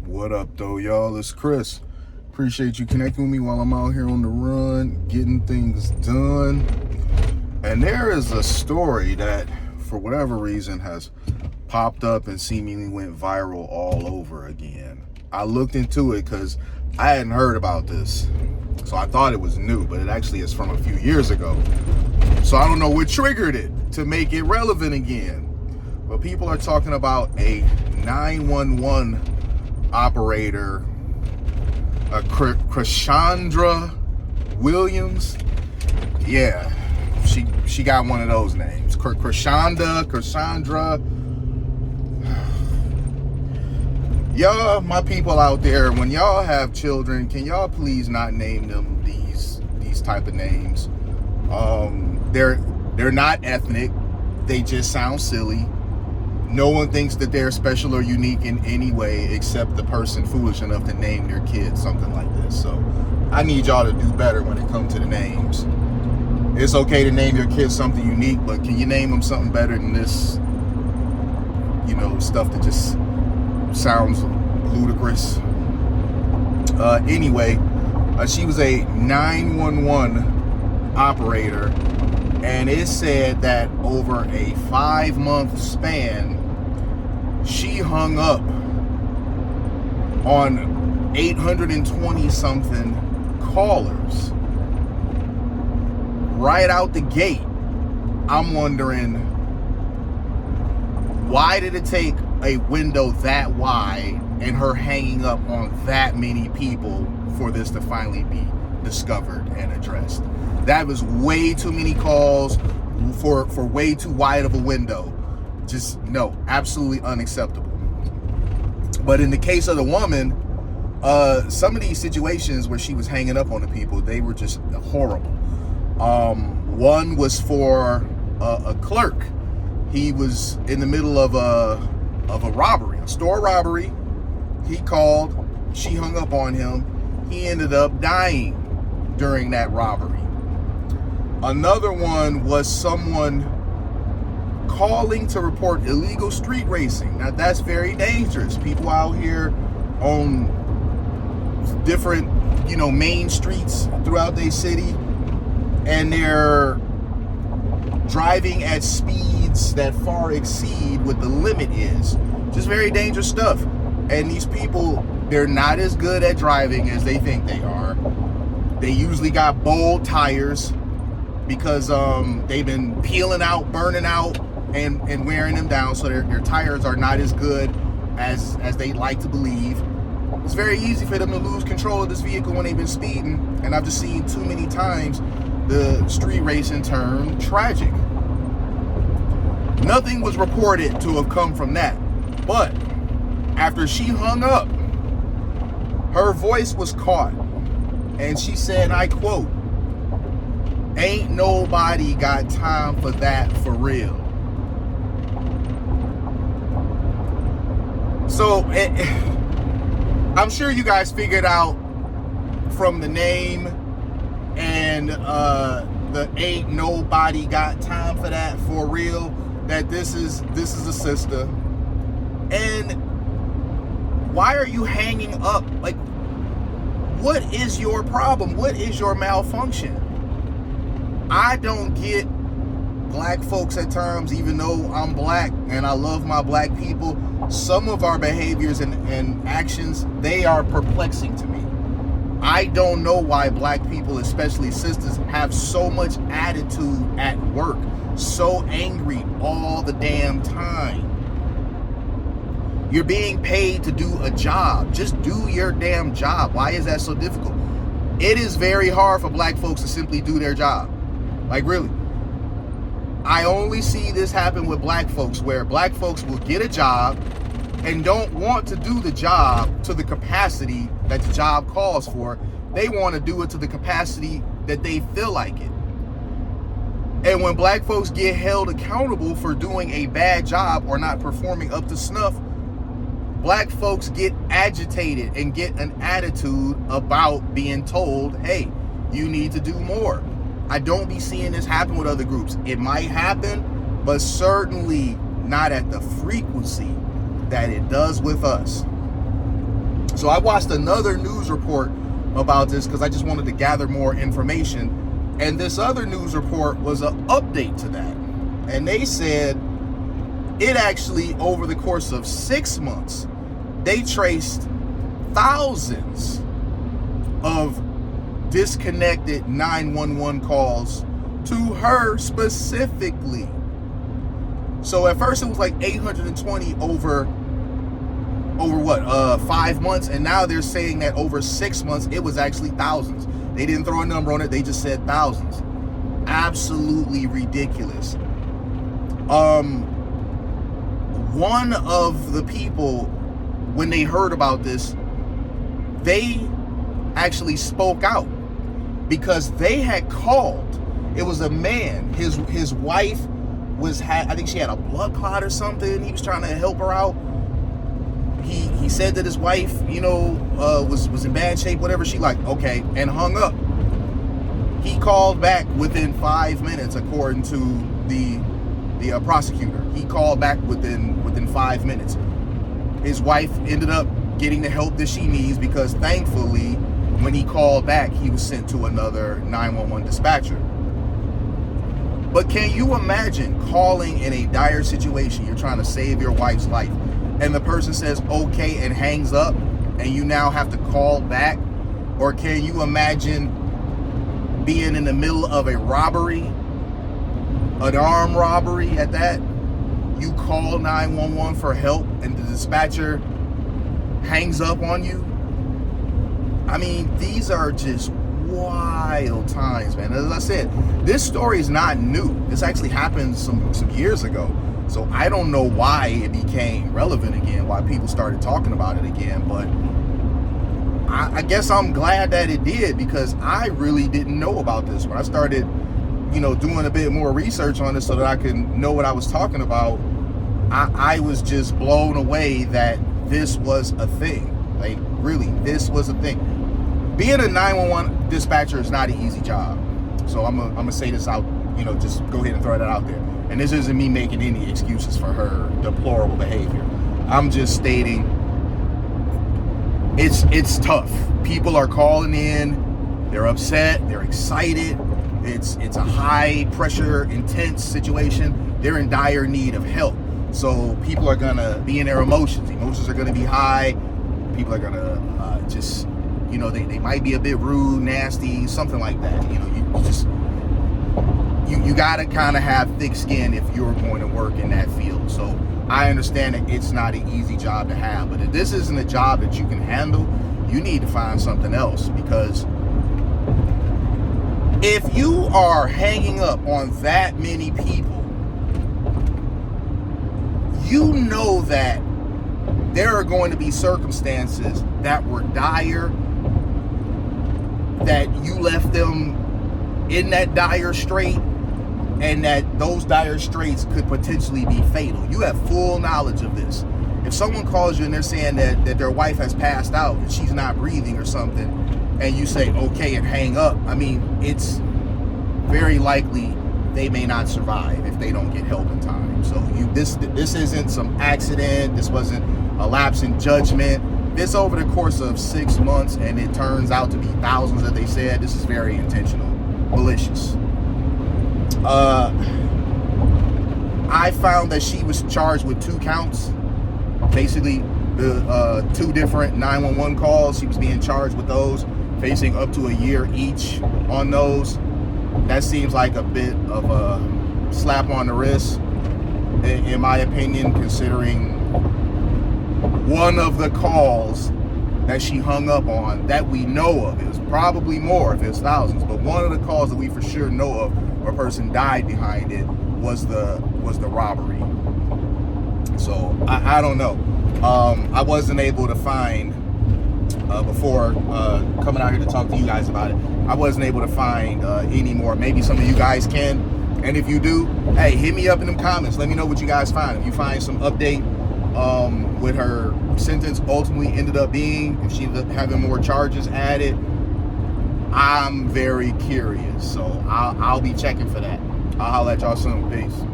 What up, though, y'all? It's Chris. Appreciate you connecting with me while I'm out here on the run, getting things done. And there is a story that, for whatever reason, has popped up and seemingly went viral all over again. I looked into it because I hadn't heard about this. So I thought it was new, but it actually is from a few years ago. So I don't know what triggered it to make it relevant again. But people are talking about a 911 operator, Krishandra Williams. Yeah, she got one of those names. Cassandra. Y'all, my people out there, when y'all have children, can y'all please not name them these type of names? They're not ethnic. They just sound silly. No one thinks that they're special or unique in any way except the person foolish enough to name their kid something like this. So I need y'all to do better when it comes to the names. It's okay to name your kid something unique, but can you name them something better than this, stuff that just sounds ludicrous? Anyway, she was a 911 operator, and it said that over a 5-month span, she hung up on 820 something callers. Right out the gate, I'm wondering, why did it take a window that wide and her hanging up on that many people for this to finally be discovered and addressed? That was way too many calls for way too wide of a window. Just no, absolutely unacceptable. But in the case of the woman, some of these situations where she was hanging up on the people, they were just horrible. One was for a clerk. He was in the middle of a robbery, a store robbery. He called, she hung up on him. He ended up dying during that robbery. Another one was someone calling to report illegal street racing. Now that's very dangerous. People out here on different, main streets throughout their city, and they're driving at speeds that far exceed what the limit is. Just very dangerous stuff. And these people, they're not as good at driving as they think they are. They usually got bold tires because they've been peeling out, burning out, and wearing them down, so their tires are not as good as they like to believe. It's very easy for them to lose control of this vehicle when they've been speeding, and I've just seen too many times the street racing turn tragic. Nothing was reported to have come from that, but after she hung up, her voice was caught, and she said, I quote, "Ain't nobody got time for that for real." So I'm sure you guys figured out from the name and the "ain't nobody got time for that for real" that this is a sister. And why are you hanging up? Like, what is your problem? What is your malfunction? I don't get black folks at times, even though I'm black and I love my black people. Some of our behaviors and actions, they are perplexing to me. I don't know why black people, especially sisters, have so much attitude at work, so angry all the damn time. You're being paid to do a job. Just do your damn job. Why is that so difficult? It is very hard for black folks to simply do their job. Like, really. I only see this happen with black folks, where black folks will get a job and don't want to do the job to the capacity that the job calls for. They want to do it to the capacity that they feel like it. And when black folks get held accountable for doing a bad job or not performing up to snuff, black folks get agitated and get an attitude about being told, hey, you need to do more. I don't be seeing this happen with other groups. It might happen, but certainly not at the frequency that it does with us. So I watched another news report about this because I just wanted to gather more information. And this other news report was an update to that. And they said it actually, over the course of 6 months, they traced thousands of disconnected 911 calls to her specifically. So at first it was like 820 over what, 5 months, and now they're saying that over 6 months it was actually thousands. They didn't throw a number on it, they just said thousands. Absolutely ridiculous. One of the people, when they heard about this, they actually spoke out because they had called. It was a man. His wife I think she had a blood clot or something. He was trying to help her out. He said that his wife, was in bad shape, whatever. She like, okay, and hung up. He called back within 5 minutes, according to the prosecutor. He called back within 5 minutes. His wife ended up getting the help that she needs because thankfully, when he called back, he was sent to another 911 dispatcher. But can you imagine calling in a dire situation? You're trying to save your wife's life, and the person says okay and hangs up, and you now have to call back? Or can you imagine being in the middle of a robbery, an armed robbery at that? You call 911 for help, and the dispatcher hangs up on you? I mean, these are just wild times, man. As I said, this story is not new. This actually happened some years ago. So I don't know why it became relevant again, why people started talking about it again, but I guess I'm glad that it did, because I really didn't know about this. When I started, doing a bit more research on this so that I can know what I was talking about, I was just blown away that this was a thing. Like, really, this was a thing. Being a 911 dispatcher is not an easy job. So I'm gonna say this out, just go ahead and throw that out there. And this isn't me making any excuses for her deplorable behavior. I'm just stating it's tough. People are calling in, they're upset, they're excited. It's a high pressure, intense situation. They're in dire need of help. So people are gonna be in their emotions. Emotions are gonna be high. People are gonna just, they might be a bit rude, nasty, something like that. You gotta kind of have thick skin if you're going to work in that field. So I understand that it's not an easy job to have, but if this isn't a job that you can handle, you need to find something else, because if you are hanging up on that many people, you know that there are going to be circumstances that were dire, that you left them in that dire strait, and that those dire straits could potentially be fatal. You have full knowledge of this. If someone calls you and they're saying that their wife has passed out and she's not breathing or something, and you say okay and hang up, I mean, it's very likely they may not survive if they don't get help in time. So this isn't some accident. This wasn't a lapse in judgment. This over the course of 6 months, and it turns out to be thousands that they said. This is very intentional, malicious. I found that she was charged with 2 counts. Basically, the 2 different 911 calls. She was being charged with those, facing up to a year each on those. That seems like a bit of a slap on the wrist, in my opinion, considering one of the calls that she hung up on that we know of, it was probably more if it's thousands, but one of the calls that we for sure know of where a person died behind it was the robbery. So I don't know. I wasn't able to find before coming out here to talk to you guys about it, I wasn't able to find any more. Maybe some of you guys can, and if you do, hey, hit me up in them comments. Let me know what you guys find. If you find some update with her sentence ultimately ended up being, if she ended up having more charges added, I'm very curious. So I'll be checking for that. I'll holler at y'all soon. Peace.